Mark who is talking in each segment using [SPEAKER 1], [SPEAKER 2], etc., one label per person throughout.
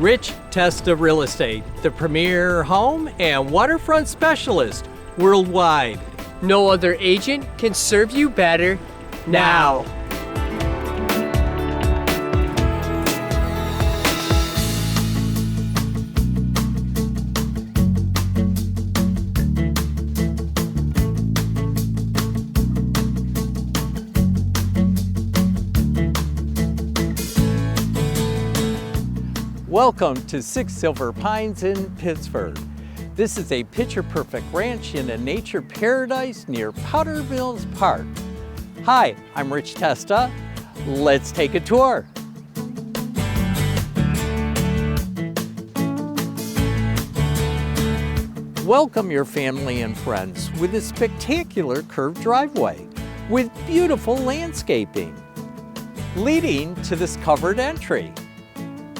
[SPEAKER 1] Rich Testa Real Estate, the premier home and waterfront specialist worldwide.
[SPEAKER 2] No other agent can serve you better now.
[SPEAKER 1] Welcome to 6 Silver Pines in Pittsford. This is a picture-perfect ranch in a nature paradise near Powder Mills Park. Hi, I'm Rich Testa. Let's take a tour. Welcome your family and friends with a spectacular curved driveway with beautiful landscaping, leading to this covered entry,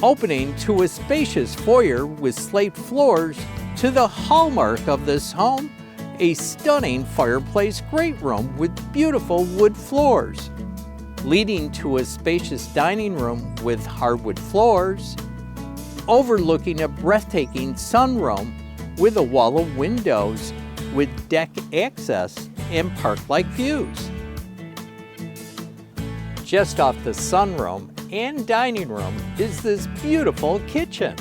[SPEAKER 1] opening to a spacious foyer with slate floors to the hallmark of this home, a stunning fireplace great room with beautiful wood floors, leading to a spacious dining room with hardwood floors, overlooking a breathtaking sunroom with a wall of windows with deck access and park-like views. Just off the sunroom and dining room is this beautiful kitchen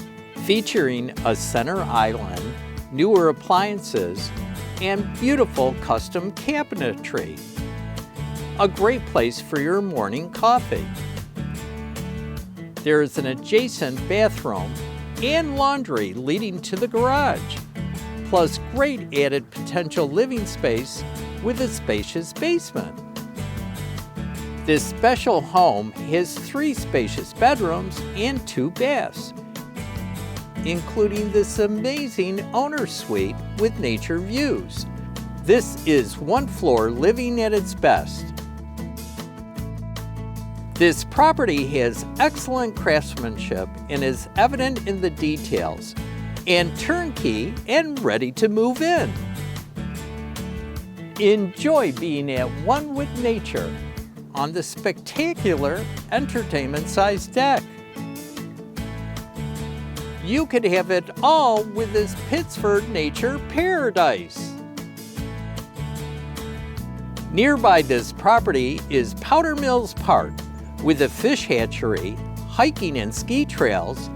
[SPEAKER 1] featuring a center island, newer appliances, and beautiful custom cabinetry. A great place for your morning coffee. There is an adjacent bathroom and laundry leading to the garage, plus great added potential living space with a spacious basement. This special home has 3 spacious bedrooms and 2 baths, including this amazing owner suite with nature views. This is one floor living at its best. This property has excellent craftsmanship and is evident in the details, and turnkey and ready to move in. Enjoy being at one with nature on the spectacular entertainment-sized deck. You could have it all with this Pittsford nature paradise. Nearby this property is Powder Mills Park with a fish hatchery, hiking and ski trails,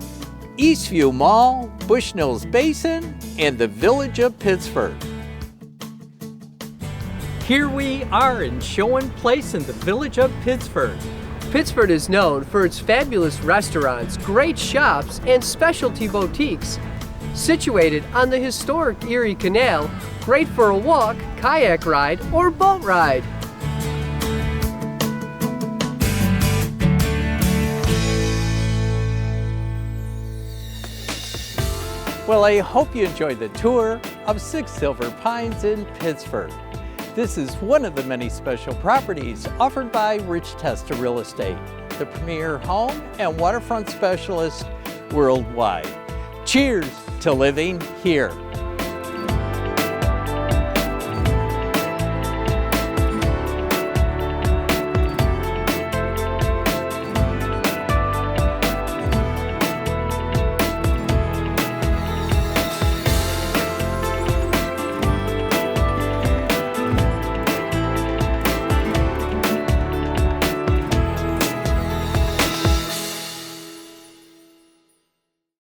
[SPEAKER 1] Eastview Mall, Bushnell's Basin, and the Village of Pittsford. Here we are in Showen Place in the Village of Pittsford.
[SPEAKER 2] Pittsford is known for its fabulous restaurants, great shops, and specialty boutiques. Situated on the historic Erie Canal, great for a walk, kayak ride, or boat ride.
[SPEAKER 1] Well, I hope you enjoyed the tour of 6 Silver Pines in Pittsford. This is one of the many special properties offered by Rich Testa Real Estate, the premier home and waterfront specialist worldwide. Cheers to living here.